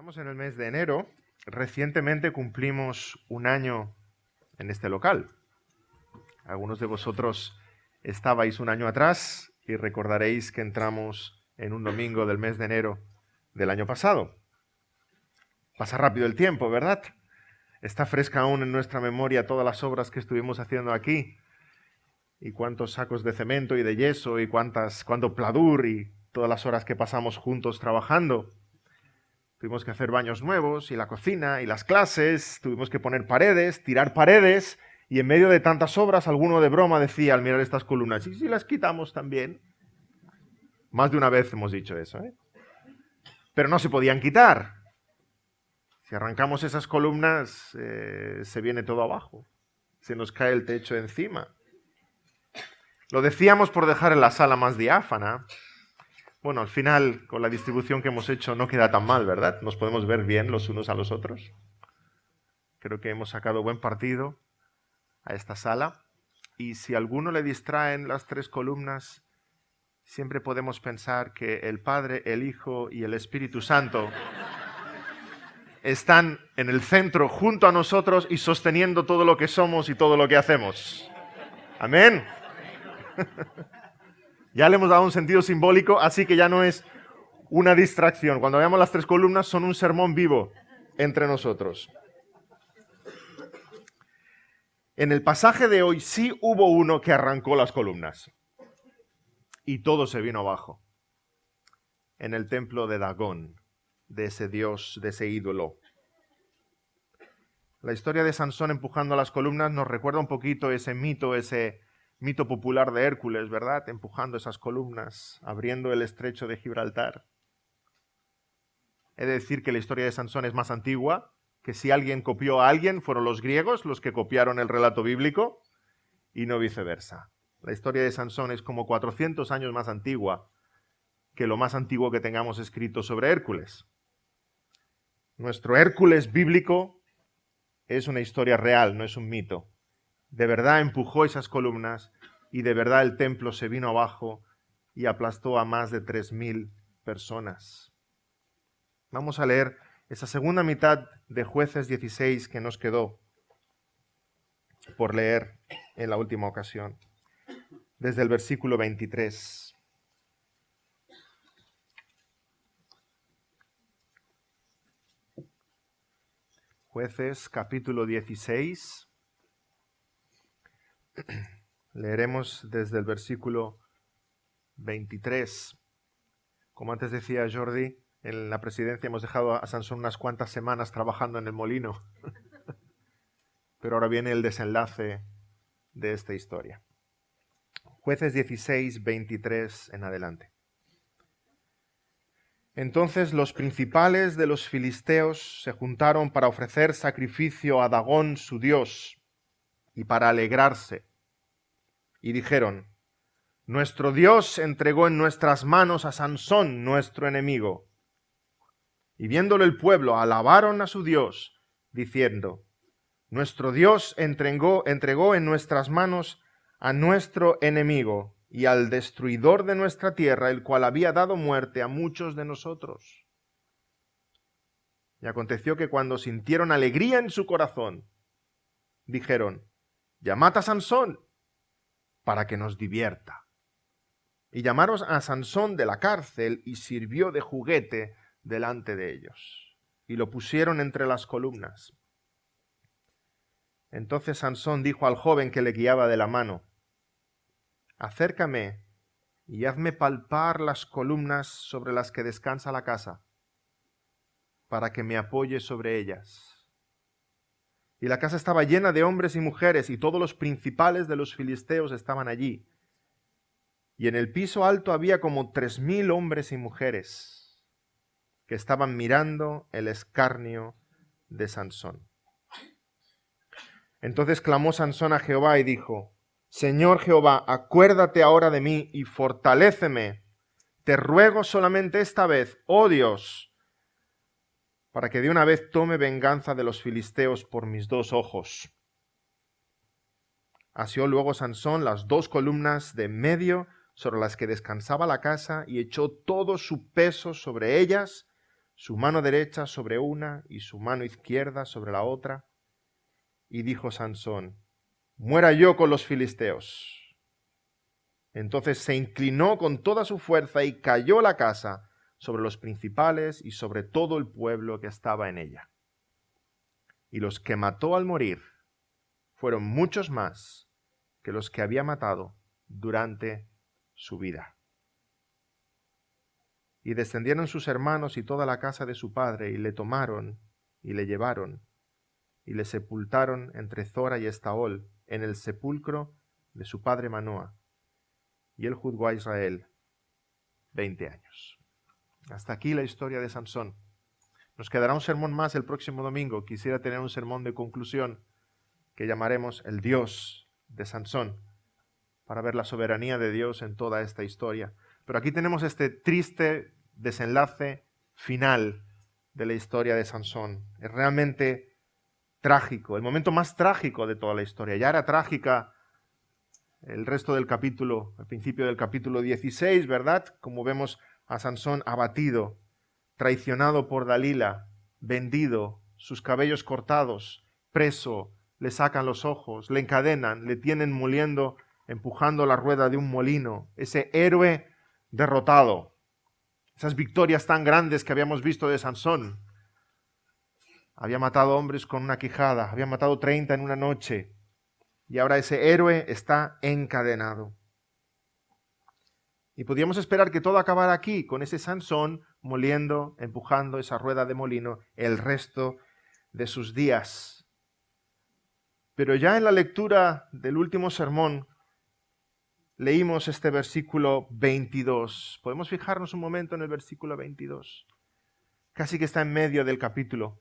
Estamos en el mes de enero. Recientemente cumplimos un año en este local. Algunos de vosotros estabais un año atrás y recordaréis que entramos en un domingo del mes de enero del año pasado. Pasa rápido el tiempo, ¿verdad? Está fresca aún en nuestra memoria todas las obras que estuvimos haciendo aquí, y cuántos sacos de cemento y de yeso, y cuánto pladur, y todas las horas que pasamos juntos trabajando. Tuvimos que hacer baños nuevos, y la cocina, y las clases, tuvimos que poner paredes, tirar paredes, y en medio de tantas obras, alguno de broma decía al mirar estas columnas, ¿y si las quitamos también? Más de una vez hemos dicho eso, ¿eh? Pero no se podían quitar. Si arrancamos esas columnas, se viene todo abajo. Se nos cae el techo encima. Lo decíamos por dejar en la sala más diáfana. Bueno, al final, con la distribución que hemos hecho, no queda tan mal, ¿verdad? Nos podemos ver bien los unos a los otros. Creo que hemos sacado buen partido a esta sala. Y si a alguno le distraen las tres columnas, siempre podemos pensar que el Padre, el Hijo y el Espíritu Santo están en el centro junto a nosotros y sosteniendo todo lo que somos y todo lo que hacemos. Amén. Ya le hemos dado un sentido simbólico, así que ya no es una distracción. Cuando veamos las tres columnas, son un sermón vivo entre nosotros. En el pasaje de hoy sí hubo uno que arrancó las columnas y todo se vino abajo. En el templo de Dagón, de ese dios, de ese ídolo. La historia de Sansón empujando las columnas nos recuerda un poquito ese mito popular de Hércules, ¿verdad? Empujando esas columnas, abriendo el estrecho de Gibraltar. He de decir que la historia de Sansón es más antigua, que si alguien copió a alguien, fueron los griegos los que copiaron el relato bíblico, y no viceversa. La historia de Sansón es como 400 años más antigua que lo más antiguo que tengamos escrito sobre Hércules. Nuestro Hércules bíblico es una historia real, no es un mito. De verdad empujó esas columnas y de verdad el templo se vino abajo y aplastó a más de 3.000 personas. Vamos a leer esa segunda mitad de Jueces 16 que nos quedó por leer en la última ocasión, desde el versículo 23. Jueces capítulo 16. Leeremos desde el versículo 23. Como antes decía Jordi, en la presidencia hemos dejado a Sansón unas cuantas semanas trabajando en el molino. Pero ahora viene el desenlace de esta historia. Jueces 16, 23 en adelante. Entonces los principales de los filisteos se juntaron para ofrecer sacrificio a Dagón, su dios, y para alegrarse. Y dijeron: nuestro Dios entregó en nuestras manos a Sansón, nuestro enemigo. Y viéndolo el pueblo, alabaron a su Dios, diciendo: nuestro Dios entregó en nuestras manos a nuestro enemigo y al destruidor de nuestra tierra, el cual había dado muerte a muchos de nosotros. Y aconteció que cuando sintieron alegría en su corazón, dijeron: llamad a Sansón para que nos divierta. Y llamaron a Sansón de la cárcel y sirvió de juguete delante de ellos. Y lo pusieron entre las columnas. Entonces Sansón dijo al joven que le guiaba de la mano: acércame y hazme palpar las columnas sobre las que descansa la casa, para que me apoye sobre ellas. Y la casa estaba llena de hombres y mujeres, y todos los principales de los filisteos estaban allí. Y en el piso alto había como 3.000 hombres y mujeres que estaban mirando el escarnio de Sansón. Entonces clamó Sansón a Jehová y dijo: Señor Jehová, acuérdate ahora de mí y fortaléceme. Te ruego solamente esta vez, oh Dios, para que de una vez tome venganza de los filisteos por mis 2 ojos. Asió luego Sansón las 2 columnas de en medio sobre las que descansaba la casa y echó todo su peso sobre ellas, su mano derecha sobre una y su mano izquierda sobre la otra. Y dijo Sansón: muera yo con los filisteos. Entonces se inclinó con toda su fuerza y cayó la casa sobre los principales y sobre todo el pueblo que estaba en ella. Y los que mató al morir fueron muchos más que los que había matado durante su vida. Y descendieron sus hermanos y toda la casa de su padre, y le tomaron y le llevaron, y le sepultaron entre Zora y Estaol, en el sepulcro de su padre Manoa. Y él juzgó a Israel 20 años. Hasta aquí la historia de Sansón. Nos quedará un sermón más el próximo domingo. Quisiera tener un sermón de conclusión que llamaremos El Dios de Sansón, para ver la soberanía de Dios en toda esta historia. Pero aquí tenemos este triste desenlace final de la historia de Sansón. Es realmente trágico, el momento más trágico de toda la historia. Ya era trágica el resto del capítulo, al principio del capítulo 16, ¿verdad? Como vemos a Sansón abatido, traicionado por Dalila, vendido, sus cabellos cortados, preso, le sacan los ojos, le encadenan, le tienen moliendo, empujando la rueda de un molino. Ese héroe derrotado. Esas victorias tan grandes que habíamos visto de Sansón. Había matado hombres con una quijada, había matado 30 en una noche. Y ahora ese héroe está encadenado. Y podíamos esperar que todo acabara aquí, con ese Sansón moliendo, empujando esa rueda de molino el resto de sus días. Pero ya en la lectura del último sermón, leímos este versículo 22. ¿Podemos fijarnos un momento en el versículo 22? Casi que está en medio del capítulo.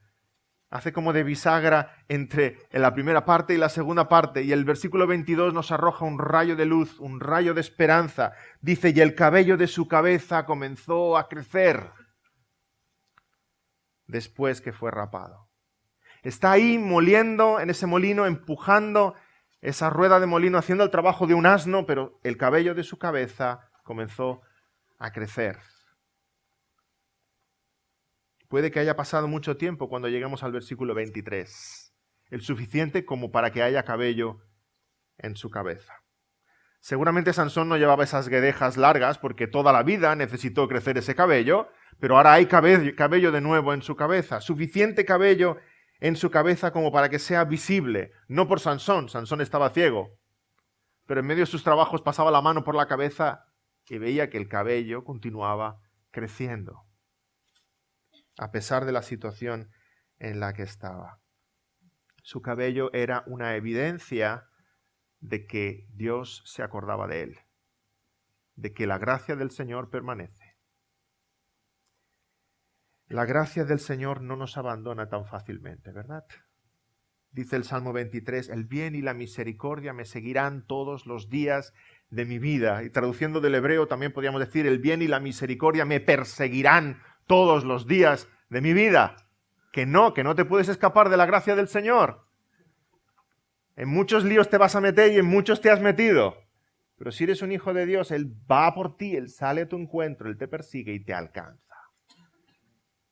Hace como de bisagra entre la primera parte y la segunda parte. Y el versículo 22 nos arroja un rayo de luz, un rayo de esperanza. Dice: y el cabello de su cabeza comenzó a crecer después que fue rapado. Está ahí moliendo en ese molino, empujando esa rueda de molino, haciendo el trabajo de un asno, pero el cabello de su cabeza comenzó a crecer. Puede que haya pasado mucho tiempo cuando lleguemos al versículo 23, el suficiente como para que haya cabello en su cabeza. Seguramente Sansón no llevaba esas guedejas largas porque toda la vida necesitó crecer ese cabello, pero ahora hay cabello de nuevo en su cabeza, suficiente cabello en su cabeza como para que sea visible, no por Sansón. Sansón estaba ciego, pero en medio de sus trabajos pasaba la mano por la cabeza y veía que el cabello continuaba creciendo, a pesar de la situación en la que estaba. Su cabello era una evidencia de que Dios se acordaba de él, de que la gracia del Señor permanece. La gracia del Señor no nos abandona tan fácilmente, ¿verdad? Dice el Salmo 23, el bien y la misericordia me seguirán todos los días de mi vida. Y traduciendo del hebreo también podríamos decir, el bien y la misericordia me perseguirán todos los días de mi vida. Que no te puedes escapar de la gracia del Señor. En muchos líos te vas a meter y en muchos te has metido. Pero si eres un hijo de Dios, Él va por ti, Él sale a tu encuentro, Él te persigue y te alcanza.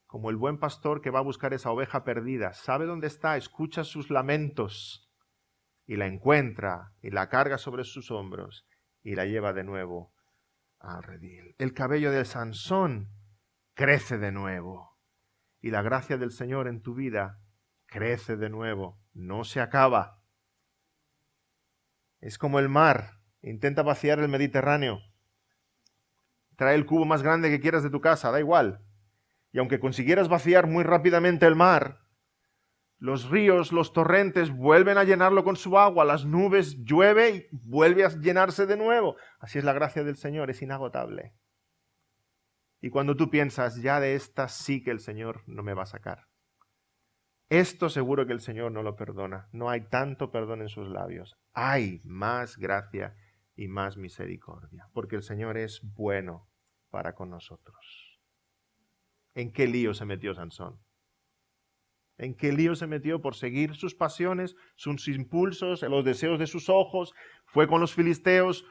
Como el buen pastor que va a buscar esa oveja perdida, sabe dónde está, escucha sus lamentos y la encuentra y la carga sobre sus hombros y la lleva de nuevo al redil. El cabello de Sansón crece de nuevo y la gracia del Señor en tu vida crece de nuevo, no se acaba. Es como el mar, intenta vaciar el Mediterráneo. Trae el cubo más grande que quieras de tu casa, da igual. Y aunque consiguieras vaciar muy rápidamente el mar, los ríos, los torrentes vuelven a llenarlo con su agua, las nubes llueve y vuelve a llenarse de nuevo. Así es la gracia del Señor, es inagotable. Y cuando tú piensas, ya de esta sí que el Señor no me va a sacar. Esto seguro que el Señor no lo perdona. No hay tanto perdón en sus labios. Hay más gracia y más misericordia, porque el Señor es bueno para con nosotros. ¿En qué lío se metió Sansón? ¿En qué lío se metió por seguir sus pasiones, sus impulsos, los deseos de sus ojos? Fue con los filisteos,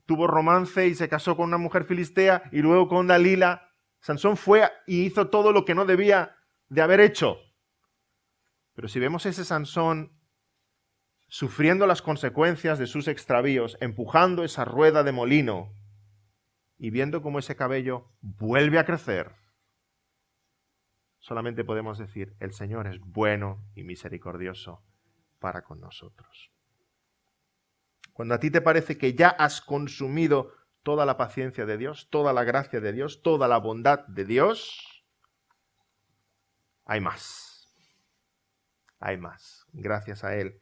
tuvo romance y se casó con una mujer filistea y luego con Dalila. Sansón fue y hizo todo lo que no debía de haber hecho. Pero si vemos ese Sansón sufriendo las consecuencias de sus extravíos, empujando esa rueda de molino y viendo cómo ese cabello vuelve a crecer, solamente podemos decir, el Señor es bueno y misericordioso para con nosotros. Cuando a ti te parece que ya has consumido toda la paciencia de Dios, toda la gracia de Dios, toda la bondad de Dios, hay más. Hay más, gracias a Él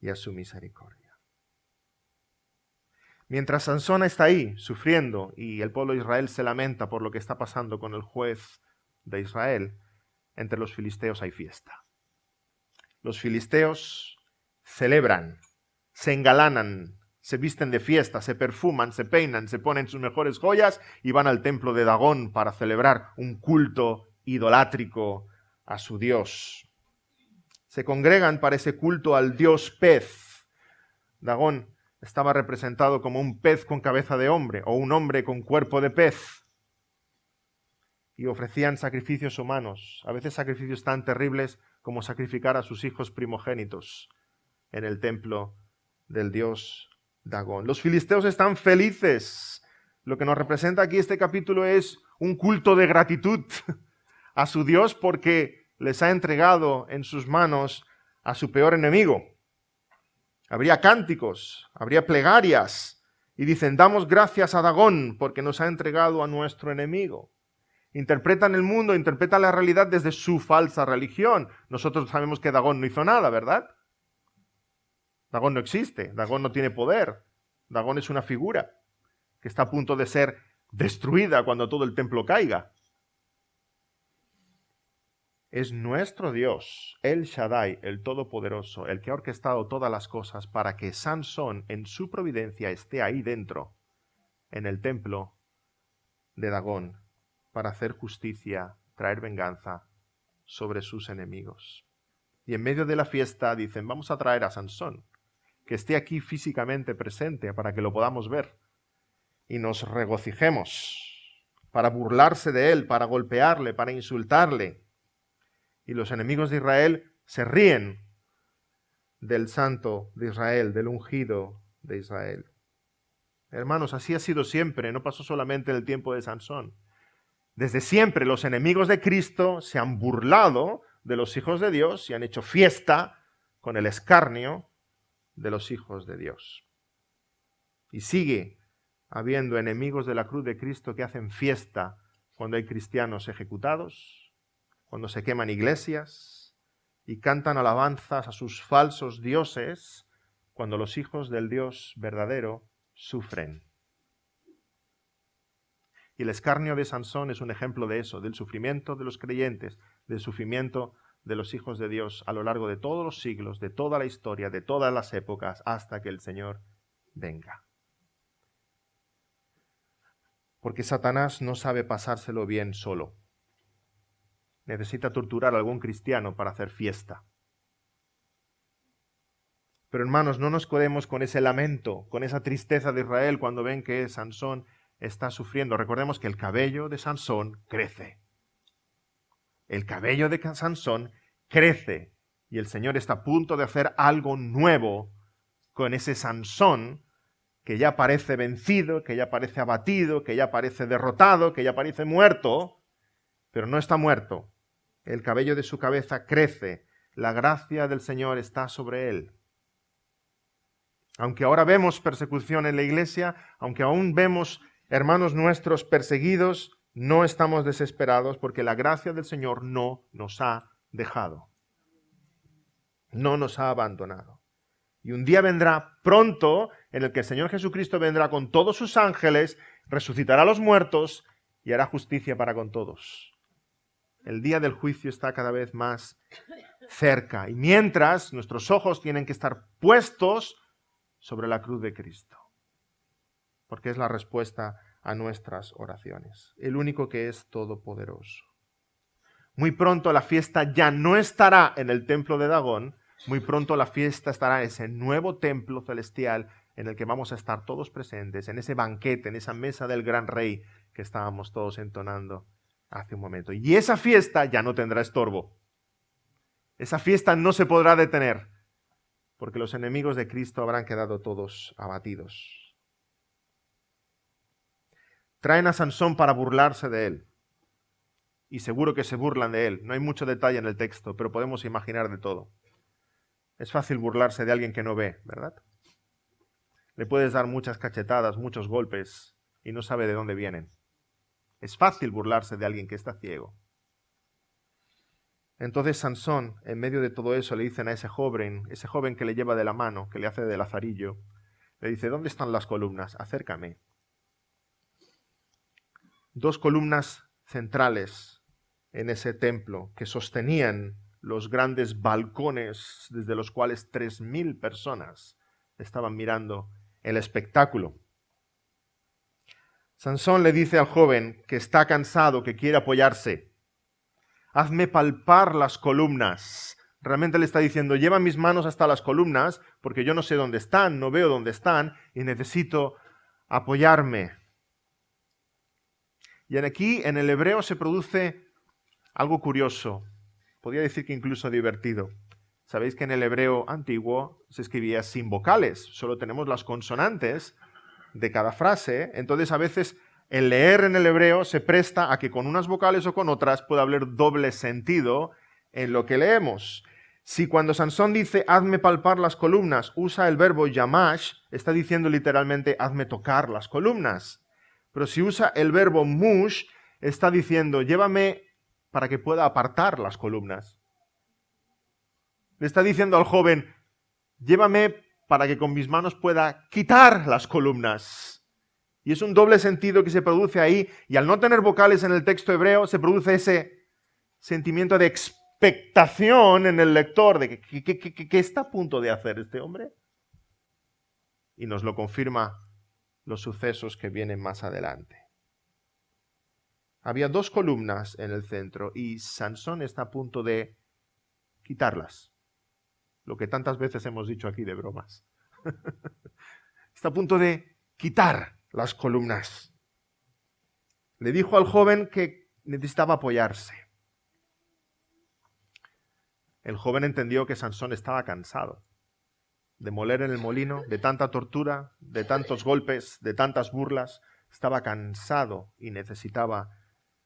y a su misericordia. Mientras Sansón está ahí sufriendo y el pueblo de Israel se lamenta por lo que está pasando con el juez de Israel, entre los filisteos hay fiesta. Los filisteos celebran, se engalanan, se visten de fiesta, se perfuman, se peinan, se ponen sus mejores joyas y van al templo de Dagón para celebrar un culto idolátrico a su dios. Se congregan para ese culto al dios pez. Dagón estaba representado como un pez con cabeza de hombre o un hombre con cuerpo de pez. Y ofrecían sacrificios humanos, a veces sacrificios tan terribles como sacrificar a sus hijos primogénitos en el templo del dios Dagón. Los filisteos están felices. Lo que nos representa aquí este capítulo es un culto de gratitud a su Dios porque les ha entregado en sus manos a su peor enemigo. Habría cánticos, habría plegarias y dicen, damos gracias a Dagón porque nos ha entregado a nuestro enemigo. Interpretan el mundo, interpretan la realidad desde su falsa religión. Nosotros sabemos que Dagón no hizo nada, ¿verdad? Dagón no existe, Dagón no tiene poder. Dagón es una figura que está a punto de ser destruida cuando todo el templo caiga. Es nuestro Dios, El Shaddai, el Todopoderoso, el que ha orquestado todas las cosas para que Sansón en su providencia esté ahí dentro, en el templo de Dagón, para hacer justicia, traer venganza sobre sus enemigos. Y en medio de la fiesta dicen, vamos a traer a Sansón, que esté aquí físicamente presente para que lo podamos ver y nos regocijemos, para burlarse de él, para golpearle, para insultarle. Y los enemigos de Israel se ríen del santo de Israel, del ungido de Israel. Hermanos, así ha sido siempre, no pasó solamente en el tiempo de Sansón. Desde siempre los enemigos de Cristo se han burlado de los hijos de Dios y han hecho fiesta con el escarnio de los hijos de Dios. Y sigue habiendo enemigos de la cruz de Cristo que hacen fiesta cuando hay cristianos ejecutados, cuando se queman iglesias y cantan alabanzas a sus falsos dioses, cuando los hijos del Dios verdadero sufren. Y el escarnio de Sansón es un ejemplo de eso, del sufrimiento de los creyentes, del sufrimiento de los hijos de Dios a lo largo de todos los siglos, de toda la historia, de todas las épocas, hasta que el Señor venga. Porque Satanás no sabe pasárselo bien solo. Necesita torturar a algún cristiano para hacer fiesta. Pero hermanos, no nos quedemos con ese lamento, con esa tristeza de Israel cuando ven que Sansón está sufriendo. Recordemos que el cabello de Sansón crece. El cabello de Sansón crece y el Señor está a punto de hacer algo nuevo con ese Sansón que ya parece vencido, que ya parece abatido, que ya parece derrotado, que ya parece muerto, pero no está muerto. El cabello de su cabeza crece, la gracia del Señor está sobre él. Aunque ahora vemos persecución en la iglesia, aunque aún vemos hermanos nuestros perseguidos, no estamos desesperados porque la gracia del Señor no nos ha dejado. No nos ha abandonado. Y un día vendrá pronto en el que el Señor Jesucristo vendrá con todos sus ángeles, resucitará a los muertos y hará justicia para con todos. El día del juicio está cada vez más cerca. Y mientras, nuestros ojos tienen que estar puestos sobre la cruz de Cristo. Porque es la respuesta a nuestras oraciones. El único que es todopoderoso. Muy pronto la fiesta ya no estará en el templo de Dagón. Muy pronto la fiesta estará en ese nuevo templo celestial en el que vamos a estar todos presentes, en ese banquete, en esa mesa del gran rey que estábamos todos entonando hace un momento. Y esa fiesta ya no tendrá estorbo. Esa fiesta no se podrá detener, porque los enemigos de Cristo habrán quedado todos abatidos. Traen a Sansón para burlarse de él. Y seguro que se burlan de él. No hay mucho detalle en el texto, pero podemos imaginar de todo. Es fácil burlarse de alguien que no ve, ¿verdad? Le puedes dar muchas cachetadas, muchos golpes, y no sabe de dónde vienen. Es fácil burlarse de alguien que está ciego. Entonces Sansón, en medio de todo eso, le dicen a ese joven que le lleva de la mano, que le hace de lazarillo, le dice, ¿dónde están las columnas? Acércame. 2 columnas centrales en ese templo que sostenían los grandes balcones desde los cuales 3.000 personas estaban mirando el espectáculo. Sansón le dice al joven que está cansado, que quiere apoyarse, hazme palpar las columnas. Realmente le está diciendo, lleva mis manos hasta las columnas, porque yo no sé dónde están, no veo dónde están, y necesito apoyarme. Y aquí, en el hebreo, se produce algo curioso, podría decir que incluso divertido. Sabéis que en el hebreo antiguo se escribía sin vocales, solo tenemos las consonantes de cada frase, entonces a veces el leer en el hebreo se presta a que con unas vocales o con otras pueda haber doble sentido en lo que leemos. Si cuando Sansón dice hazme palpar las columnas usa el verbo yamash, está diciendo literalmente hazme tocar las columnas. Pero si usa el verbo mush, está diciendo llévame para que pueda apartar las columnas. Le está diciendo al joven llévame para que con mis manos pueda quitar las columnas. Y es un doble sentido que se produce ahí, y al no tener vocales en el texto hebreo, se produce ese sentimiento de expectación en el lector, de ¿qué está a punto de hacer este hombre? Y nos lo confirma los sucesos que vienen más adelante. Había 2 columnas en el centro, y Sansón está a punto de quitarlas. Lo que tantas veces hemos dicho aquí de bromas. Está a punto de quitar las columnas. Le dijo al joven que necesitaba apoyarse. El joven entendió que Sansón estaba cansado de moler en el molino, de tanta tortura, de tantos golpes, de tantas burlas. Estaba cansado y necesitaba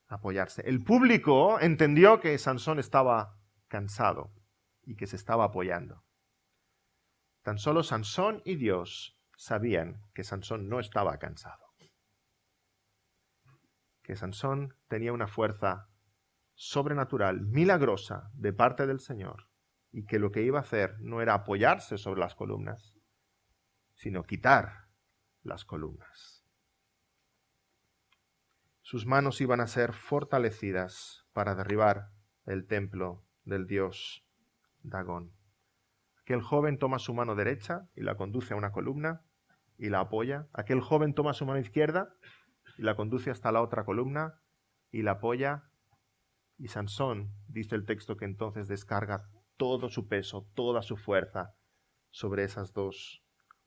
apoyarse. El público entendió que Sansón estaba cansado y que se estaba apoyando. Tan solo Sansón y Dios sabían que Sansón no estaba cansado. Que Sansón tenía una fuerza sobrenatural, milagrosa, de parte del Señor, y que lo que iba a hacer no era apoyarse sobre las columnas, sino quitar las columnas. Sus manos iban a ser fortalecidas para derribar el templo del dios Dagón. Aquel joven toma su mano derecha y la conduce a una columna y la apoya. Aquel joven toma su mano izquierda y la conduce hasta la otra columna y la apoya. Y Sansón, dice el texto, que entonces descarga todo su peso, toda su fuerza sobre esas 2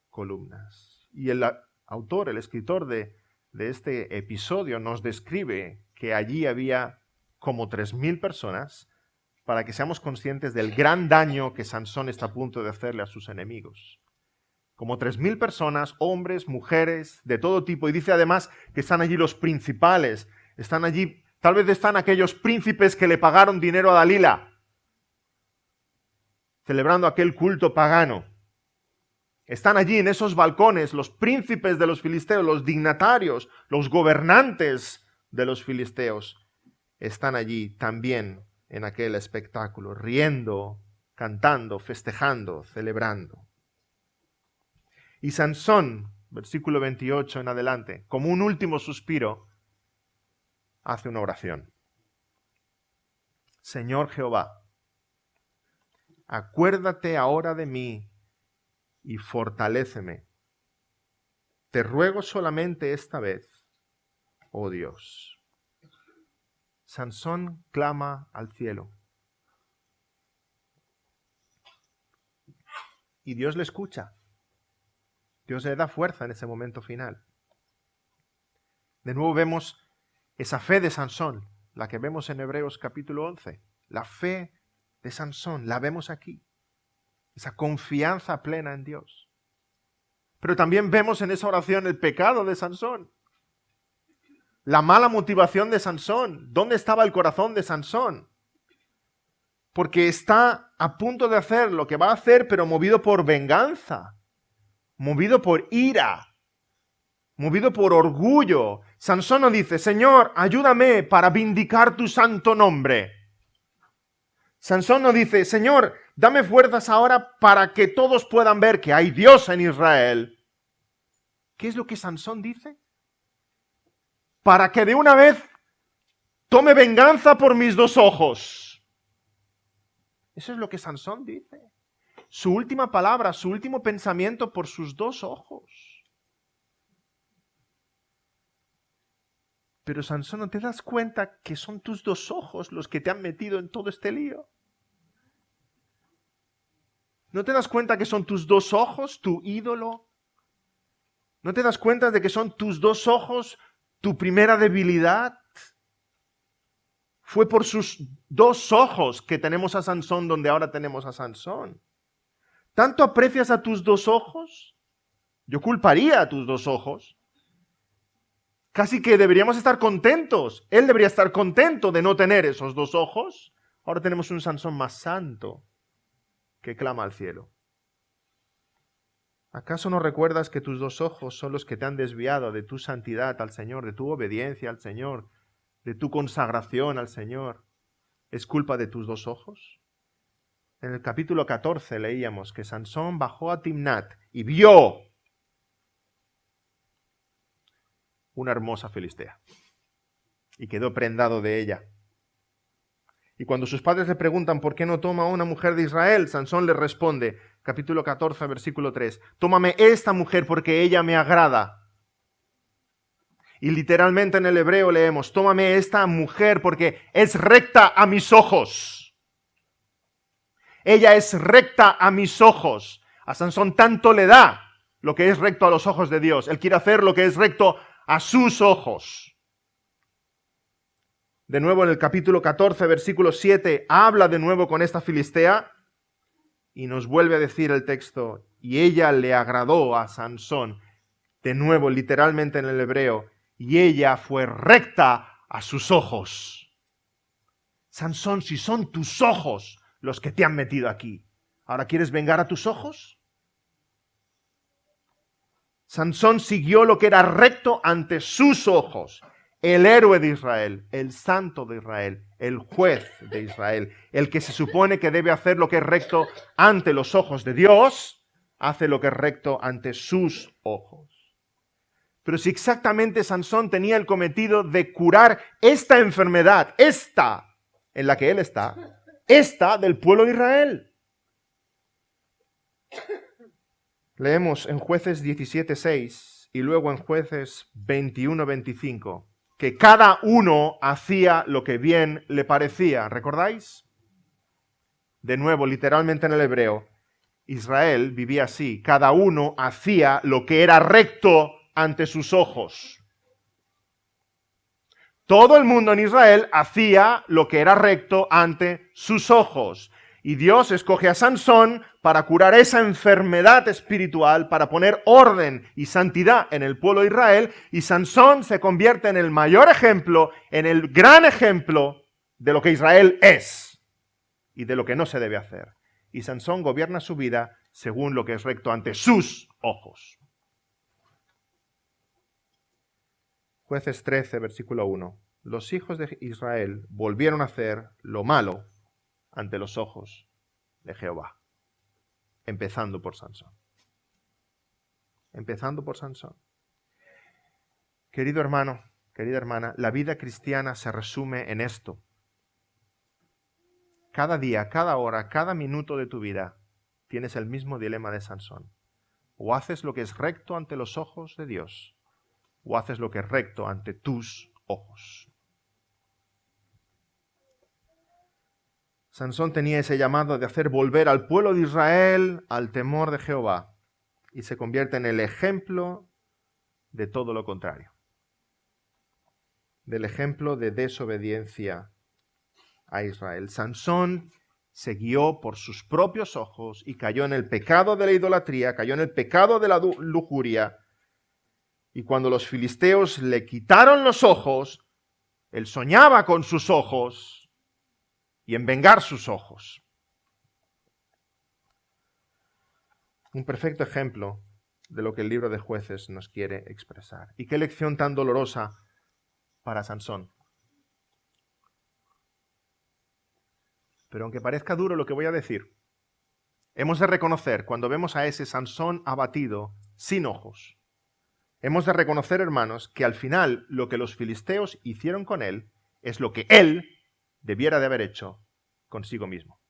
columnas. Y el autor, el escritor de este episodio nos describe que allí había como 3.000 personas, para que seamos conscientes del gran daño que Sansón está a punto de hacerle a sus enemigos. Como 3.000 personas, hombres, mujeres, de todo tipo. Y dice además que están allí los principales. Están allí, tal vez están aquellos príncipes que le pagaron dinero a Dalila, celebrando aquel culto pagano. Están allí en esos balcones los príncipes de los filisteos, los dignatarios, los gobernantes de los filisteos. Están allí también en aquel espectáculo, riendo, cantando, festejando, celebrando. Y Sansón, versículo 28 en adelante, como un último suspiro, hace una oración. Señor Jehová, acuérdate ahora de mí y fortaléceme. Te ruego solamente esta vez, oh Dios. Sansón clama al cielo. Y Dios le escucha. Dios le da fuerza en ese momento final. De nuevo vemos esa fe de Sansón, la que vemos en Hebreos capítulo 11. La fe de Sansón, la vemos aquí. Esa confianza plena en Dios. Pero también vemos en esa oración el pecado de Sansón. La mala motivación de Sansón. ¿Dónde estaba el corazón de Sansón? Porque está a punto de hacer lo que va a hacer, pero movido por venganza, movido por ira, movido por orgullo. Sansón no dice, Señor, ayúdame para vindicar tu santo nombre. Sansón no dice, Señor, dame fuerzas ahora para que todos puedan ver que hay Dios en Israel. ¿Qué es lo que Sansón dice? Para que de una vez tome venganza por mis dos ojos. Eso es lo que Sansón dice. Su última palabra, su último pensamiento por sus dos ojos. Pero Sansón, ¿no te das cuenta que son tus dos ojos los que te han metido en todo este lío? ¿No te das cuenta que son tus dos ojos tu ídolo? ¿No te das cuenta de que son tus dos ojos tu primera debilidad? Fue por sus dos ojos que tenemos a Sansón donde ahora tenemos a Sansón. ¿Tanto aprecias a tus dos ojos? Yo culparía a tus dos ojos. Casi que deberíamos estar contentos. Él debería estar contento de no tener esos dos ojos. Ahora tenemos un Sansón más santo que clama al cielo. ¿Acaso no recuerdas que tus dos ojos son los que te han desviado de tu santidad al Señor, de tu obediencia al Señor, de tu consagración al Señor? ¿Es culpa de tus dos ojos? En el capítulo 14 leíamos que Sansón bajó a Timnat y vio una hermosa filistea y quedó prendado de ella. Y cuando sus padres le preguntan por qué no toma a una mujer de Israel, Sansón le responde, capítulo 14, versículo 3, tómame esta mujer porque ella me agrada. Y literalmente en el hebreo leemos, tómame esta mujer porque es recta a mis ojos. Ella es recta a mis ojos. A Sansón tanto le da lo que es recto a los ojos de Dios. Él quiere hacer lo que es recto a sus ojos. De nuevo en el capítulo 14, versículo 7, habla de nuevo con esta filistea y nos vuelve a decir el texto, y ella le agradó a Sansón, de nuevo literalmente en el hebreo, y ella fue recta a sus ojos. Sansón, si son tus ojos los que te han metido aquí, ¿ahora quieres vengar a tus ojos? Sansón siguió lo que era recto ante sus ojos. El héroe de Israel, el santo de Israel, el juez de Israel, el que se supone que debe hacer lo que es recto ante los ojos de Dios, hace lo que es recto ante sus ojos. Pero si exactamente Sansón tenía el cometido de curar esta enfermedad, esta en la que él está, esta del pueblo de Israel. Leemos en Jueces 17:6 y luego en Jueces 21:25. Que cada uno hacía lo que bien le parecía. ¿Recordáis? De nuevo, literalmente en el hebreo, Israel vivía así. Cada uno hacía lo que era recto ante sus ojos. Todo el mundo en Israel hacía lo que era recto ante sus ojos. Y Dios escoge a Sansón para curar esa enfermedad espiritual, para poner orden y santidad en el pueblo de Israel. Y Sansón se convierte en el mayor ejemplo, en el gran ejemplo de lo que Israel es y de lo que no se debe hacer. Y Sansón gobierna su vida según lo que es recto ante sus ojos. Jueces 13, versículo 1. Los hijos de Israel volvieron a hacer lo malo ante los ojos de Jehová. Empezando por Sansón. Empezando por Sansón. Querido hermano, querida hermana, la vida cristiana se resume en esto. Cada día, cada hora, cada minuto de tu vida tienes el mismo dilema de Sansón. O haces lo que es recto ante los ojos de Dios, o haces lo que es recto ante tus ojos. Sansón tenía ese llamado de hacer volver al pueblo de Israel al temor de Jehová y se convierte en el ejemplo de todo lo contrario. del ejemplo de desobediencia a Israel. Sansón se guió por sus propios ojos y cayó en el pecado de la idolatría, cayó en el pecado de la lujuria. Y cuando los filisteos le quitaron los ojos, él soñaba con sus ojos y en vengar sus ojos. Un perfecto ejemplo de lo que el libro de Jueces nos quiere expresar. Y qué lección tan dolorosa para Sansón. Pero aunque parezca duro lo que voy a decir, hemos de reconocer, cuando vemos a ese Sansón abatido, sin ojos, hemos de reconocer, hermanos, que al final lo que los filisteos hicieron con él es lo que él debiera de haber hecho consigo mismo.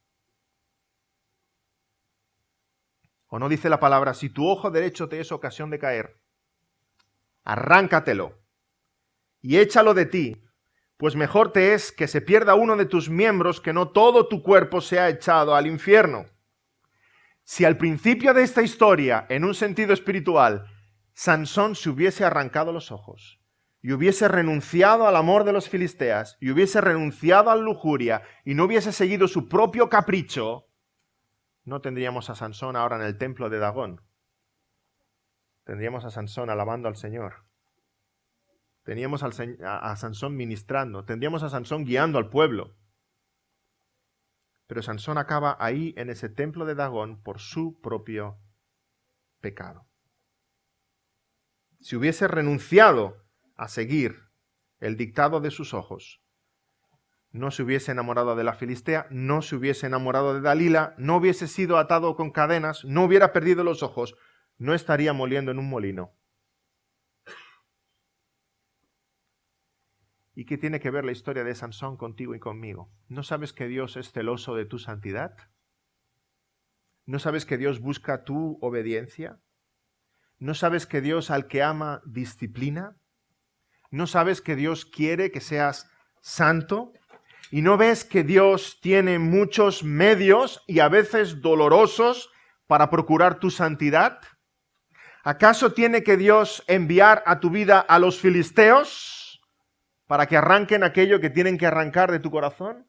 ¿O no dice la palabra, si tu ojo derecho te es ocasión de caer, arráncatelo y échalo de ti, pues mejor te es que se pierda uno de tus miembros que no todo tu cuerpo sea echado al infierno? Si al principio de esta historia, en un sentido espiritual, Sansón se hubiese arrancado los ojos y hubiese renunciado al amor de los filisteas y hubiese renunciado a la lujuria y no hubiese seguido su propio capricho, no tendríamos a Sansón ahora en el templo de Dagón. Tendríamos a Sansón alabando al Señor. Teníamos a Sansón ministrando. Tendríamos a Sansón guiando al pueblo. Pero Sansón acaba ahí en ese templo de Dagón por su propio pecado. Si hubiese renunciado a seguir el dictado de sus ojos, no se hubiese enamorado de la filistea, no se hubiese enamorado de Dalila, no hubiese sido atado con cadenas, no hubiera perdido los ojos, no estaría moliendo en un molino. ¿Y qué tiene que ver la historia de Sansón contigo y conmigo? ¿No sabes que Dios es celoso de tu santidad? ¿No sabes que Dios busca tu obediencia? ¿No sabes que Dios al que ama disciplina? ¿No sabes que Dios quiere que seas santo? ¿Y no ves que Dios tiene muchos medios y a veces dolorosos para procurar tu santidad? ¿Acaso tiene que Dios enviar a tu vida a los filisteos para que arranquen aquello que tienen que arrancar de tu corazón?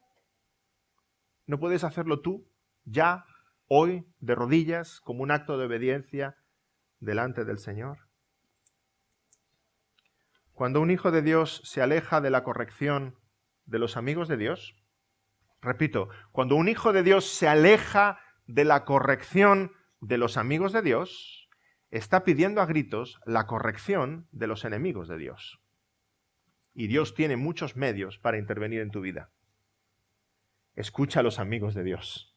¿No puedes hacerlo tú, ya, hoy, de rodillas, como un acto de obediencia delante del Señor? Cuando un hijo de Dios se aleja de la corrección de los amigos de Dios, repito, cuando un hijo de Dios se aleja de la corrección de los amigos de Dios, está pidiendo a gritos la corrección de los enemigos de Dios. Y Dios tiene muchos medios para intervenir en tu vida. Escucha a los amigos de Dios.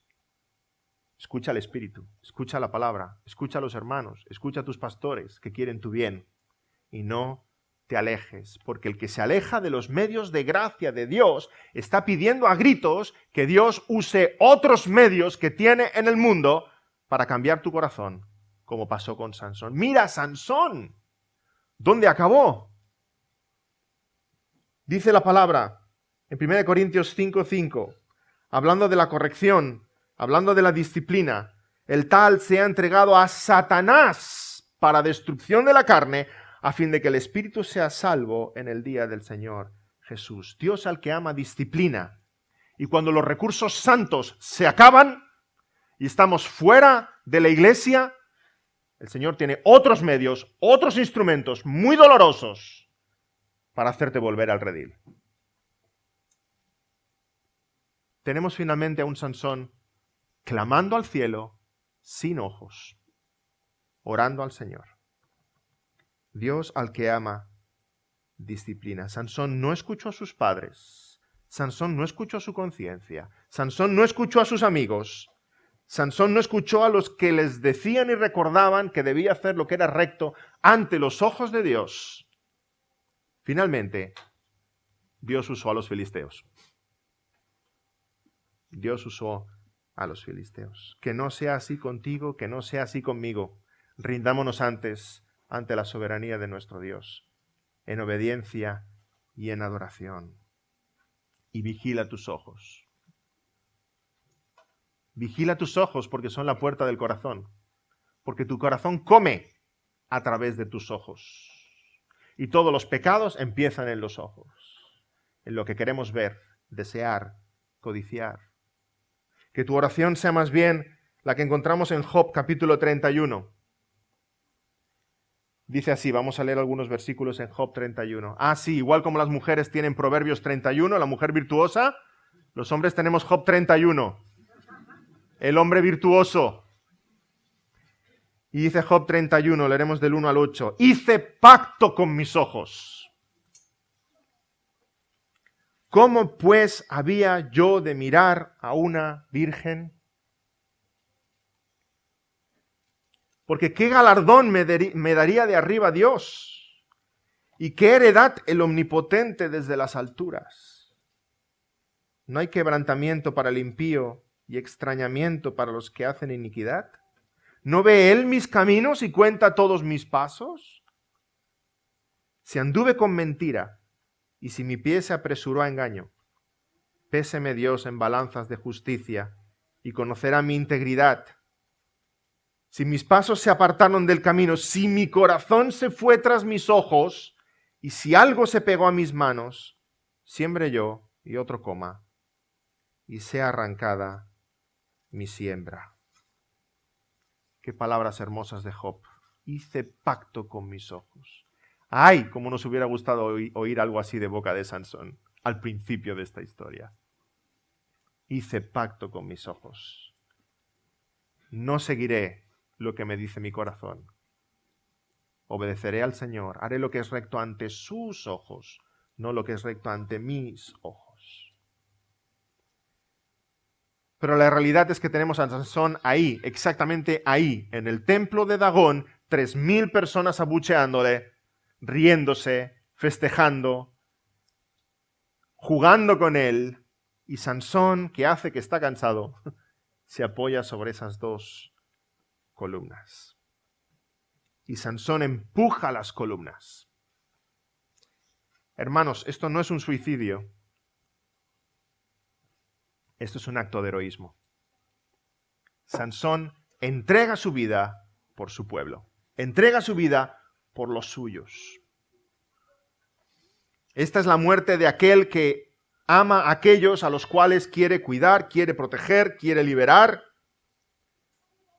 Escucha al Espíritu, escucha la palabra, escucha a los hermanos, escucha a tus pastores que quieren tu bien. Y no te alejes, porque el que se aleja de los medios de gracia de Dios está pidiendo a gritos que Dios use otros medios que tiene en el mundo para cambiar tu corazón, como pasó con Sansón. Mira, Sansón, ¿dónde acabó? Dice la palabra en 1 Corintios 5:5, hablando de la corrección, hablando de la disciplina, el tal se ha entregado a Satanás para destrucción de la carne, a fin de que el espíritu sea salvo en el día del Señor Jesús. Dios al que ama disciplina. Y cuando los recursos santos se acaban y estamos fuera de la iglesia, el Señor tiene otros medios, otros instrumentos muy dolorosos para hacerte volver al redil. Tenemos finalmente a un Sansón clamando al cielo sin ojos, orando al Señor. Dios al que ama disciplina. Sansón no escuchó a sus padres. Sansón no escuchó a su conciencia. Sansón no escuchó a sus amigos. Sansón no escuchó a los que les decían y recordaban que debía hacer lo que era recto ante los ojos de Dios. Finalmente, Dios usó a los filisteos. Dios usó a los filisteos. Que no sea así contigo, que no sea así conmigo. Rindámonos antes ante la soberanía de nuestro Dios, en obediencia y en adoración. Y vigila tus ojos. Vigila tus ojos porque son la puerta del corazón. Porque tu corazón come a través de tus ojos. Y todos los pecados empiezan en los ojos. en lo que queremos ver, desear, codiciar. Que tu oración sea más bien la que encontramos en Job capítulo 31. Dice así, vamos a leer algunos versículos en Job 31. Sí, igual como las mujeres tienen Proverbios 31, la mujer virtuosa, los hombres tenemos Job 31, el hombre virtuoso. Y dice Job 31, leeremos del 1 al 8, hice pacto con mis ojos. ¿Cómo pues había yo de mirar a una virgen? Porque ¿qué galardón me daría de arriba Dios? ¿Y qué heredad el Omnipotente desde las alturas? ¿No hay quebrantamiento para el impío y extrañamiento para los que hacen iniquidad? ¿No ve Él mis caminos y cuenta todos mis pasos? Si anduve con mentira y si mi pie se apresuró a engaño, péseme Dios en balanzas de justicia y conocerá mi integridad. Si mis pasos se apartaron del camino, si mi corazón se fue tras mis ojos, y si algo se pegó a mis manos, siembre yo y otro coma, y sea arrancada mi siembra. Qué palabras hermosas de Job. Hice pacto con mis ojos. ¡Ay! Cómo nos hubiera gustado oír algo así de boca de Sansón al principio de esta historia. Hice pacto con mis ojos. No seguiré lo que me dice mi corazón. Obedeceré al Señor, haré lo que es recto ante sus ojos, no lo que es recto ante mis ojos. Pero la realidad es que tenemos a Sansón ahí, exactamente ahí, en el templo de Dagón, 3,000 personas abucheándole, riéndose, festejando, jugando con él, y Sansón, que hace que está cansado, se apoya sobre esas dos columnas. Y Sansón empuja las columnas. Hermanos, esto no es un suicidio. Esto es un acto de heroísmo. Sansón entrega su vida por su pueblo. Entrega su vida por los suyos. Esta es la muerte de aquel que ama a aquellos a los cuales quiere cuidar, quiere proteger, quiere liberar.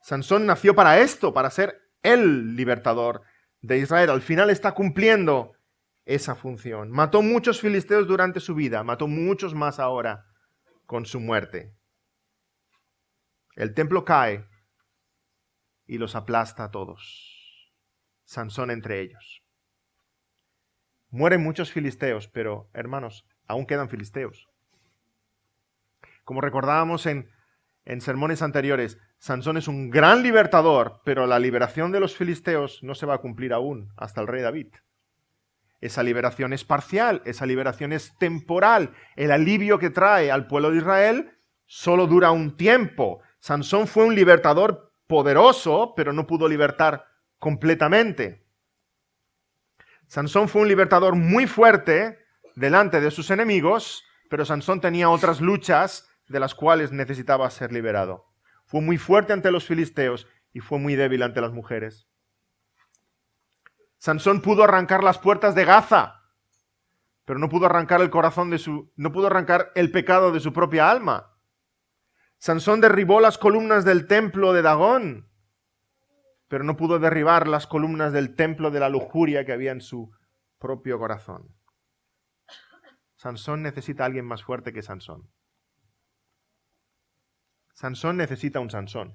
Sansón nació para esto, para ser el libertador de Israel. Al final está cumpliendo esa función. Mató muchos filisteos durante su vida, mató muchos más ahora con su muerte. El templo cae y los aplasta a todos. Sansón entre ellos. Mueren muchos filisteos, pero hermanos, aún quedan filisteos. Como recordábamos en sermones anteriores, Sansón es un gran libertador, pero la liberación de los filisteos no se va a cumplir aún hasta el rey David. Esa liberación es parcial, esa liberación es temporal. El alivio que trae al pueblo de Israel solo dura un tiempo. Sansón fue un libertador poderoso, pero no pudo libertar completamente. Sansón fue un libertador muy fuerte delante de sus enemigos, pero Sansón tenía otras luchas de las cuales necesitaba ser liberado. Fue muy fuerte ante los filisteos y fue muy débil ante las mujeres. Sansón pudo arrancar las puertas de Gaza, pero no pudo arrancar no pudo arrancar el pecado de su propia alma. Sansón derribó las columnas del templo de Dagón, pero no pudo derribar las columnas del templo de la lujuria que había en su propio corazón. Sansón necesita a alguien más fuerte que Sansón. Sansón necesita un Sansón.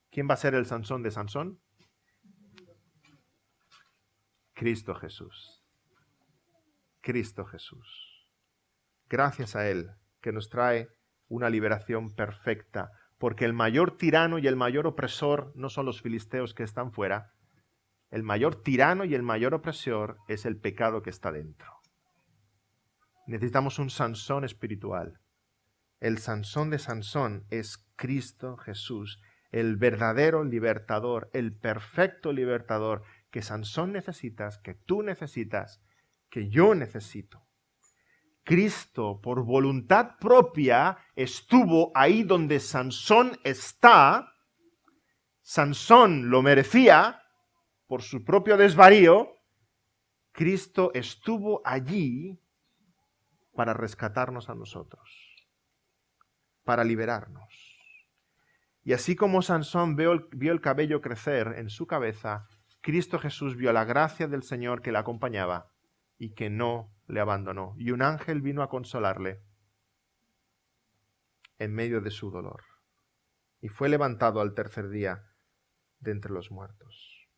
¿Quién va a ser el Sansón de Sansón? Cristo Jesús. Cristo Jesús. Gracias a Él que nos trae una liberación perfecta, porque el mayor tirano y el mayor opresor no son los filisteos que están fuera. El mayor tirano y el mayor opresor es el pecado que está dentro. Necesitamos un Sansón espiritual. El Sansón de Sansón es Cristo Jesús, el verdadero libertador, el perfecto libertador que Sansón necesitas, que tú necesitas, que yo necesito. Cristo, por voluntad propia, estuvo ahí donde Sansón está. Sansón lo merecía por su propio desvarío. Cristo estuvo allí para rescatarnos a nosotros, para liberarnos. Y así como Sansón vio el cabello crecer en su cabeza, Cristo Jesús vio la gracia del Señor que le acompañaba y que no le abandonó. Y un ángel vino a consolarle en medio de su dolor. Y fue levantado al tercer día de entre los muertos.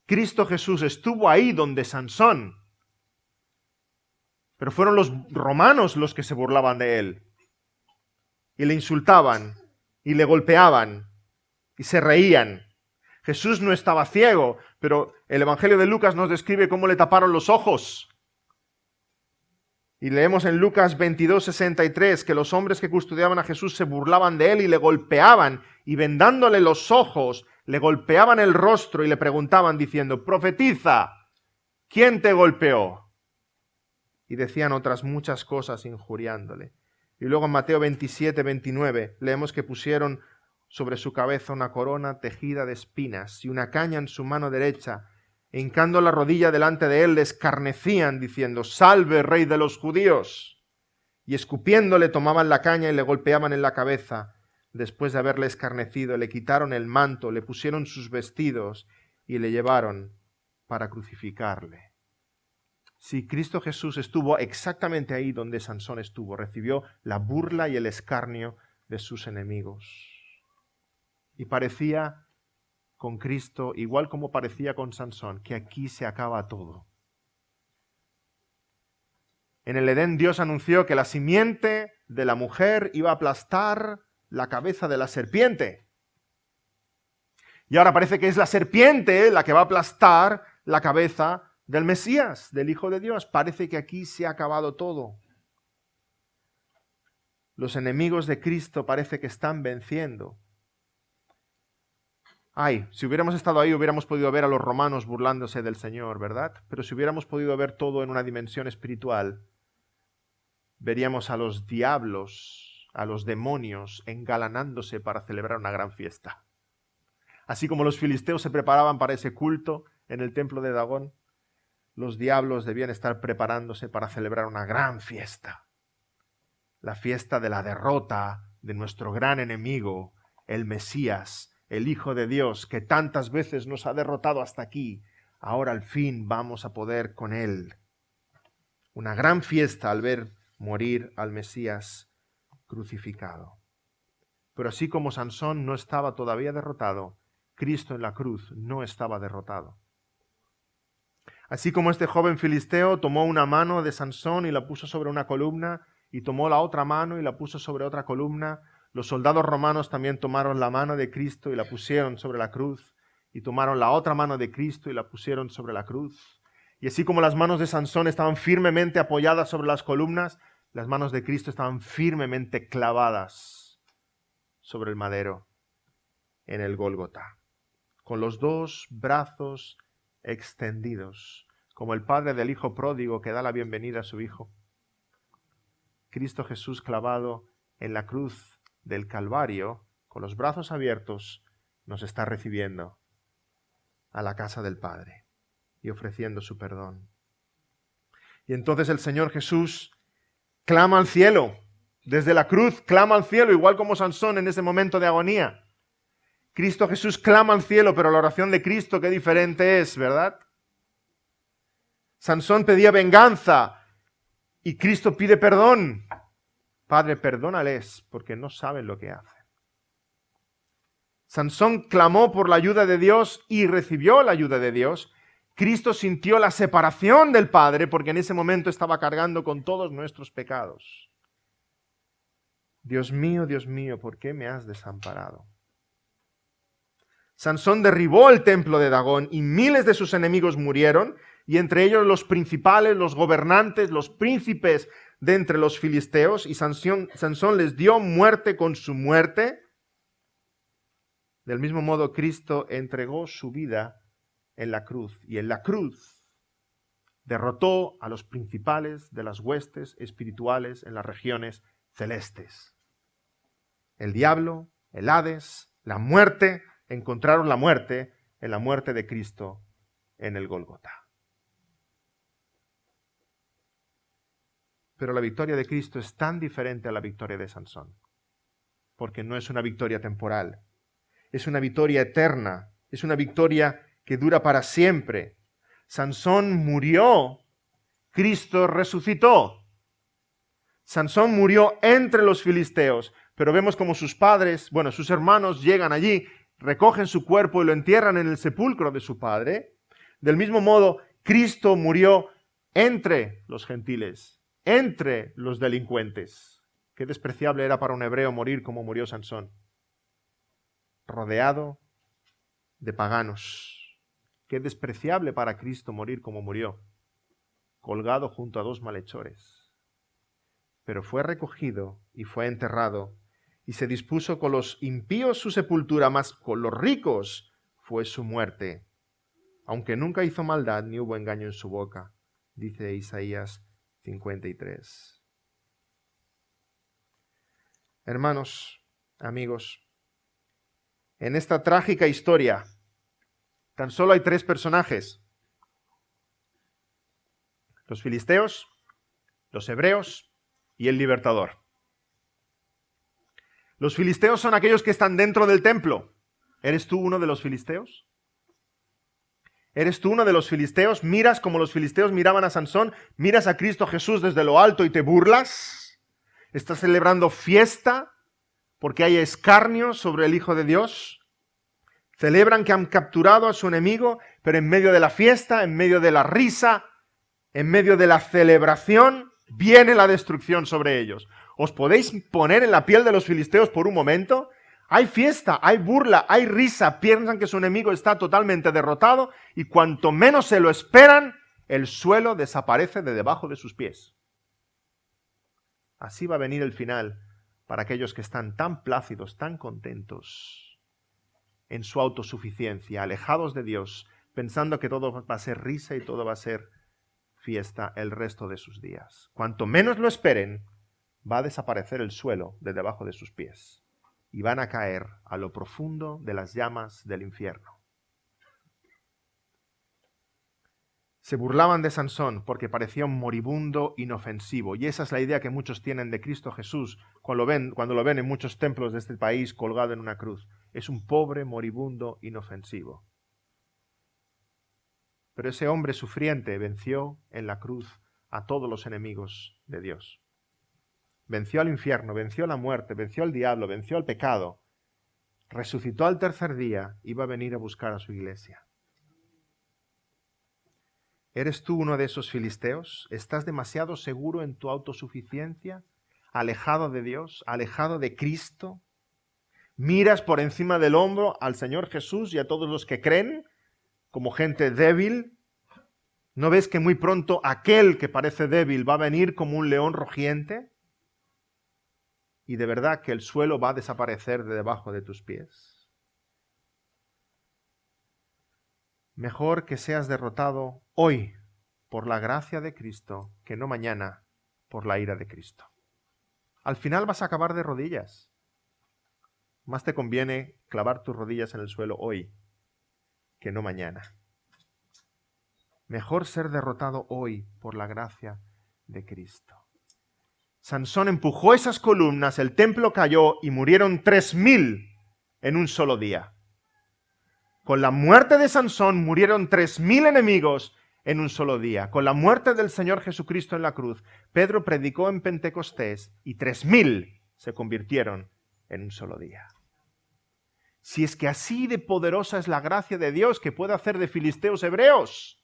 Cristo Jesús estuvo ahí donde Sansón, pero fueron los romanos los que se burlaban de él y le insultaban y le golpeaban y se reían. Jesús no estaba ciego, pero el Evangelio de Lucas nos describe cómo le taparon los ojos. Y leemos en Lucas 22:63 que los hombres que custodiaban a Jesús se burlaban de él y le golpeaban, y vendándole los ojos, le golpeaban el rostro y le preguntaban diciendo: «Profetiza, ¿quién te golpeó?». Y decían otras muchas cosas injuriándole. Y luego en Mateo 27:29 leemos que pusieron sobre su cabeza una corona tejida de espinas y una caña en su mano derecha, e hincando la rodilla delante de él le escarnecían diciendo: «Salve, Rey de los judíos». Y escupiéndole tomaban la caña y le golpeaban en la cabeza. Después de haberle escarnecido, le quitaron el manto, le pusieron sus vestidos y le llevaron para crucificarle. Sí, Cristo Jesús estuvo exactamente ahí donde Sansón estuvo. Recibió la burla y el escarnio de sus enemigos. Y parecía con Cristo, igual como parecía con Sansón, que aquí se acaba todo. En el Edén Dios anunció que la simiente de la mujer iba a aplastar la cabeza de la serpiente. Y ahora parece que es la serpiente la que va a aplastar la cabeza del Mesías, del Hijo de Dios. Parece que aquí se ha acabado todo. Los enemigos de Cristo parece que están venciendo. Ay, si hubiéramos estado ahí hubiéramos podido ver a los romanos burlándose del Señor, ¿verdad? Pero si hubiéramos podido ver todo en una dimensión espiritual, veríamos a los diablos, a los demonios engalanándose para celebrar una gran fiesta. Así como los filisteos se preparaban para ese culto en el templo de Dagón, los diablos debían estar preparándose para celebrar una gran fiesta. La fiesta de la derrota de nuestro gran enemigo, el Mesías, el Hijo de Dios, que tantas veces nos ha derrotado hasta aquí. Ahora al fin vamos a poder con Él. Una gran fiesta al ver morir al Mesías crucificado. Pero así como Sansón no estaba todavía derrotado, Cristo en la cruz no estaba derrotado. Así como este joven filisteo tomó una mano de Sansón y la puso sobre una columna, y tomó la otra mano y la puso sobre otra columna, los soldados romanos también tomaron la mano de Cristo y la pusieron sobre la cruz, y tomaron la otra mano de Cristo y la pusieron sobre la cruz. Y así como las manos de Sansón estaban firmemente apoyadas sobre las columnas, las manos de Cristo estaban firmemente clavadas sobre el madero en el Gólgota, con los dos brazos extendidos, como el padre del hijo pródigo que da la bienvenida a su hijo. Cristo Jesús clavado en la cruz del Calvario, con los brazos abiertos, nos está recibiendo a la casa del Padre y ofreciendo su perdón. Y entonces el Señor Jesús clama al cielo, desde la cruz clama al cielo, igual como Sansón en ese momento de agonía. Cristo Jesús clama al cielo, pero la oración de Cristo qué diferente es, ¿verdad? Sansón pedía venganza y Cristo pide perdón. Padre, perdónales porque no saben lo que hacen. Sansón clamó por la ayuda de Dios y recibió la ayuda de Dios. Cristo sintió la separación del Padre porque en ese momento estaba cargando con todos nuestros pecados. Dios mío, ¿por qué me has desamparado? Sansón derribó el templo de Dagón y miles de sus enemigos murieron, y entre ellos los principales, los gobernantes, los príncipes de entre los filisteos, y Sansón les dio muerte con su muerte. Del mismo modo, Cristo entregó su vida en la cruz, y en la cruz derrotó a los principales de las huestes espirituales en las regiones celestes. El diablo, el Hades, la muerte, encontraron la muerte en la muerte de Cristo en el Gólgota. Pero la victoria de Cristo es tan diferente a la victoria de Sansón, porque no es una victoria temporal, es una victoria eterna, es una victoria que dura para siempre. Sansón murió, Cristo resucitó. Sansón murió entre los filisteos, pero vemos como sus padres, sus hermanos llegan allí, recogen su cuerpo y lo entierran en el sepulcro de su padre. Del mismo modo, Cristo murió entre los gentiles, entre los delincuentes. Qué despreciable era para un hebreo morir como murió Sansón, rodeado de paganos. Qué despreciable para Cristo morir como murió, colgado junto a dos malhechores. Pero fue recogido y fue enterrado, y se dispuso con los impíos su sepultura, mas con los ricos fue su muerte, aunque nunca hizo maldad ni hubo engaño en su boca, dice Isaías 53. Hermanos, amigos, en esta trágica historia tan solo hay 3 personajes: los filisteos, los hebreos y el libertador. Los filisteos son aquellos que están dentro del templo. ¿Eres tú uno de los filisteos? ¿Eres tú uno de los filisteos? ¿Miras como los filisteos miraban a Sansón? ¿Miras a Cristo Jesús desde lo alto y te burlas? ¿Estás celebrando fiesta porque hay escarnio sobre el Hijo de Dios? Celebran que han capturado a su enemigo, pero en medio de la fiesta, en medio de la risa, en medio de la celebración, viene la destrucción sobre ellos. ¿Os podéis poner en la piel de los filisteos por un momento? Hay fiesta, hay burla, hay risa, piensan que su enemigo está totalmente derrotado y cuanto menos se lo esperan, el suelo desaparece de debajo de sus pies. Así va a venir el final para aquellos que están tan plácidos, tan contentos en su autosuficiencia, alejados de Dios, pensando que todo va a ser risa y todo va a ser fiesta el resto de sus días. Cuanto menos lo esperen, va a desaparecer el suelo de debajo de sus pies y van a caer a lo profundo de las llamas del infierno. Se burlaban de Sansón porque parecía un moribundo inofensivo, y esa es la idea que muchos tienen de Cristo Jesús cuando lo ven en muchos templos de este país colgado en una cruz. Es un pobre moribundo inofensivo. Pero ese hombre sufriente venció en la cruz a todos los enemigos de Dios. Venció al infierno, venció a la muerte, venció al diablo, venció al pecado. Resucitó al tercer día y va a venir a buscar a su iglesia. ¿Eres tú uno de esos filisteos? ¿Estás demasiado seguro en tu autosuficiencia? ¿Alejado de Dios? ¿Alejado de Cristo? ¿Miras por encima del hombro al Señor Jesús y a todos los que creen como gente débil? ¿No ves que muy pronto aquel que parece débil va a venir como un león rugiente? Y de verdad que el suelo va a desaparecer de debajo de tus pies. Mejor que seas derrotado hoy por la gracia de Cristo que no mañana por la ira de Cristo. Al final vas a acabar de rodillas. Más te conviene clavar tus rodillas en el suelo hoy que no mañana. Mejor ser derrotado hoy por la gracia de Cristo. Sansón empujó esas columnas, el templo cayó y murieron 3,000 en un solo día. Con la muerte de Sansón murieron 3,000 enemigos en un solo día. Con la muerte del Señor Jesucristo en la cruz, Pedro predicó en Pentecostés y 3,000 se convirtieron en un solo día. Si es que así de poderosa es la gracia de Dios, que puede hacer de filisteos hebreos,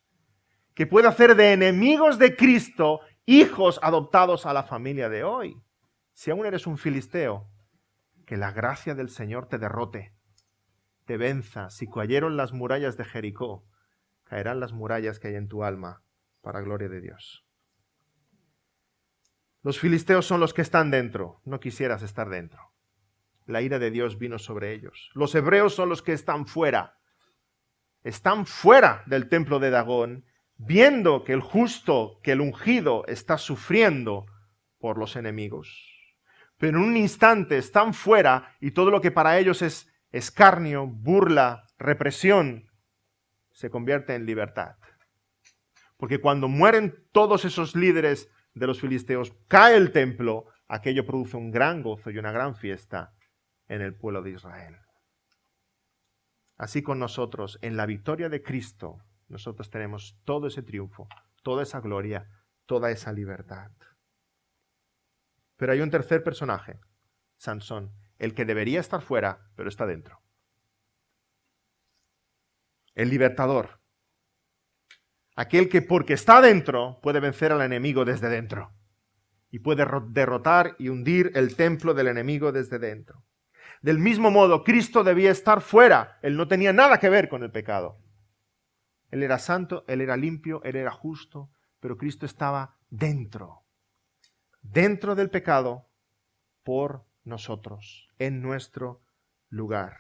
que puede hacer de enemigos de Cristo hijos adoptados a la familia de hoy. Si aún eres un filisteo, que la gracia del Señor te derrote, te venza. Si cayeron las murallas de Jericó, caerán las murallas que hay en tu alma, para gloria de Dios. Los filisteos son los que están dentro. No quisieras estar dentro. La ira de Dios vino sobre ellos. Los hebreos son los que están fuera. Están fuera del templo de Dagón, viendo que el justo, que el ungido está sufriendo por los enemigos. Pero en un instante están fuera y todo lo que para ellos es escarnio, burla, represión, se convierte en libertad. Porque cuando mueren todos esos líderes de los filisteos, cae el templo, aquello produce un gran gozo y una gran fiesta en el pueblo de Israel. Así con nosotros, en la victoria de Cristo, nosotros tenemos todo ese triunfo, toda esa gloria, toda esa libertad. Pero hay un tercer personaje, Sansón, el que debería estar fuera, pero está dentro. El libertador. Aquel que porque está dentro puede vencer al enemigo desde dentro. Y puede derrotar y hundir el templo del enemigo desde dentro. Del mismo modo, Cristo debía estar fuera. Él no tenía nada que ver con el pecado. Él era santo, Él era limpio, Él era justo, pero Cristo estaba dentro. Dentro del pecado por nosotros, en nuestro lugar.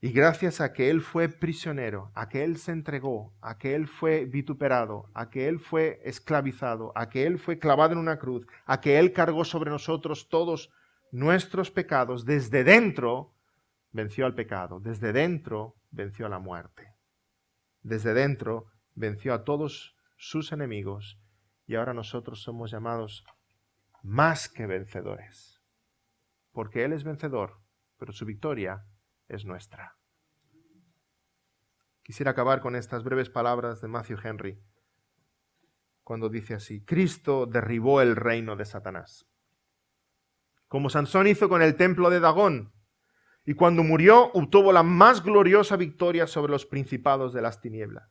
Y gracias a que Él fue prisionero, a que Él se entregó, a que Él fue vituperado, a que Él fue esclavizado, a que Él fue clavado en una cruz, a que Él cargó sobre nosotros todos nuestros pecados, desde dentro venció al pecado, desde dentro venció a la muerte, desde dentro venció a todos sus enemigos y ahora nosotros somos llamados más que vencedores, porque Él es vencedor, pero su victoria es nuestra. Quisiera acabar con estas breves palabras de Matthew Henry, cuando dice así: Cristo derribó el reino de Satanás, como Sansón hizo con el templo de Dagón, y cuando murió obtuvo la más gloriosa victoria sobre los principados de las tinieblas.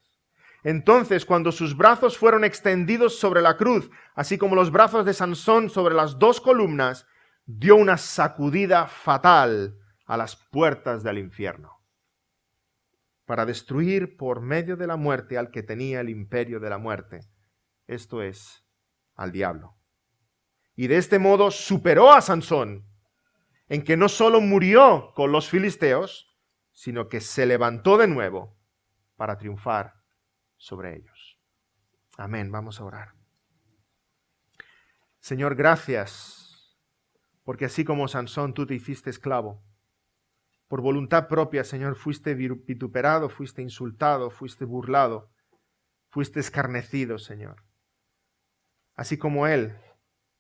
Entonces, cuando sus brazos fueron extendidos sobre la cruz, así como los brazos de Sansón sobre las dos columnas, dio una sacudida fatal a las puertas del infierno, para destruir por medio de la muerte al que tenía el imperio de la muerte, esto es, al diablo. Y de este modo superó a Sansón, en que no solo murió con los filisteos, sino que se levantó de nuevo para triunfar sobre ellos. Amén, vamos a orar. Señor, gracias, porque así como Sansón tú te hiciste esclavo, por voluntad propia, Señor, fuiste vituperado, fuiste insultado, fuiste burlado, fuiste escarnecido, Señor. Así como Él,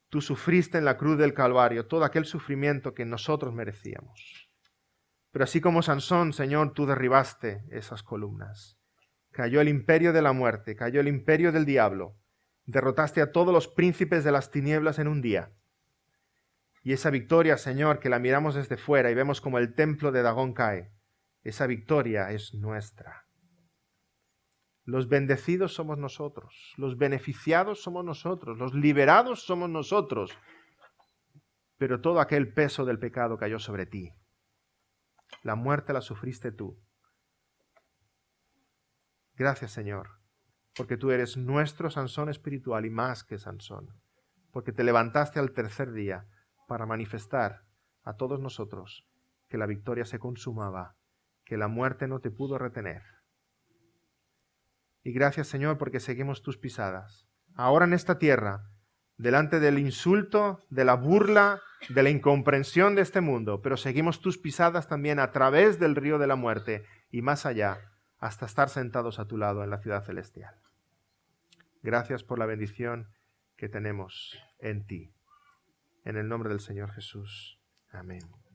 tú sufriste en la cruz del Calvario todo aquel sufrimiento que nosotros merecíamos. Pero así como Sansón, Señor, tú derribaste esas columnas. Cayó el imperio de la muerte, cayó el imperio del diablo. Derrotaste a todos los príncipes de las tinieblas en un día. Y esa victoria, Señor, que la miramos desde fuera y vemos como el templo de Dagón cae, esa victoria es nuestra. Los bendecidos somos nosotros, los beneficiados somos nosotros, los liberados somos nosotros, pero todo aquel peso del pecado cayó sobre ti. La muerte la sufriste tú. Gracias, Señor, porque tú eres nuestro Sansón espiritual y más que Sansón, porque te levantaste al tercer día para manifestar a todos nosotros que la victoria se consumaba, que la muerte no te pudo retener. Y gracias, Señor, porque seguimos tus pisadas. Ahora en esta tierra, delante del insulto, de la burla, de la incomprensión de este mundo, pero seguimos tus pisadas también a través del río de la muerte y más allá, hasta estar sentados a tu lado en la ciudad celestial. Gracias por la bendición que tenemos en ti. En el nombre del Señor Jesús. Amén.